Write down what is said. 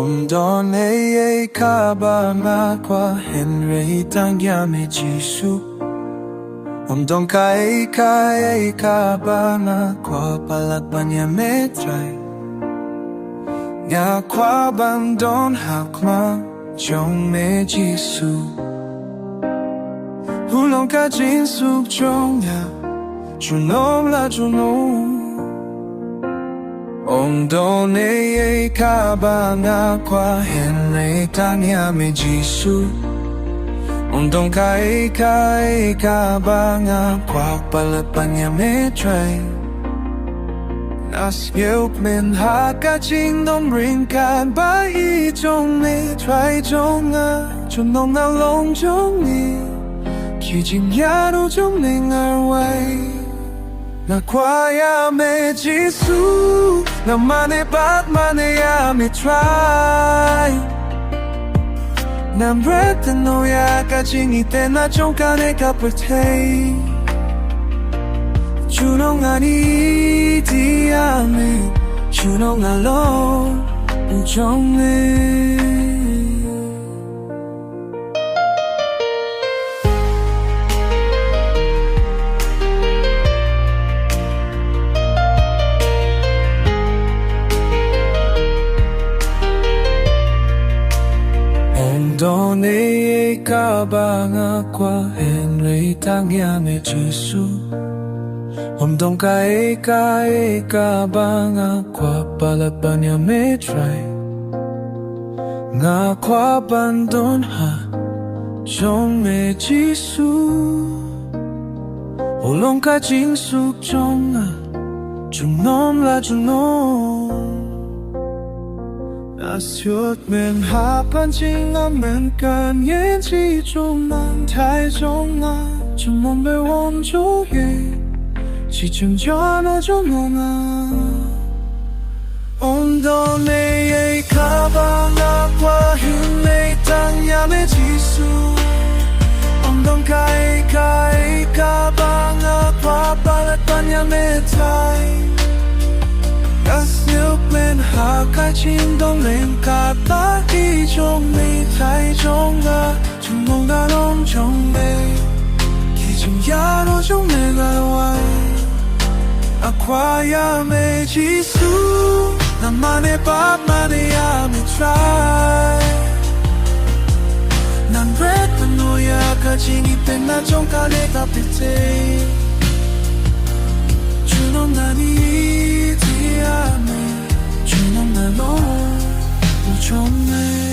Omdone kaba makwa Henry tangyame Jisu Omdon kai kaba na kwa palakbanya metray Nga kwa bandon hakma Jong me Jisu Hulong ka jinsuk jong ya Junom la junom Omdone kaba nga kwa Henry tangyame Jisu Omdon kai kaba nga kwa palakbanya metray Nas yêu mình hát ca chính đông ring can ba y trong mê trai trong ngã trong nông nào lông trong ni khi chính nhà đâu trong mình ở way na qua ya mê Giêsu na mane bat mane ya me try nam breath no ya ca chính ite na trong ca ne ca per te Junong ani di ame Junong alone Ujong me Omdone kaba nga kwa Henry tangyame Jisu Omdon kai kaba nga kwa palakbanya metray Nga kwa bandon ha Jong me Jisu Ulong ka jinsuk jong nga Junom la junom Nasyot men hapan jing amen kan yen ji jong nan tai jong nga Jumon be wong jo ye chỉ chừng cho nó trong lòng Omdone kaba nga kwa Henry tangyame Jisu Omdon kai kaba nga kwa palakbanya metray Nas yêu lên hạ cái chim đông lên cả ta đi trong mi thay trong nga trong mong đã đông trong mê khi chừng ya nó trong mê gà hoài Acquire me Jisu Na mane bat mane ya me try Nan bread no ya ka jingi pen na jong ka le ka pite Junom na ni ti ame Junom na lo Ujong me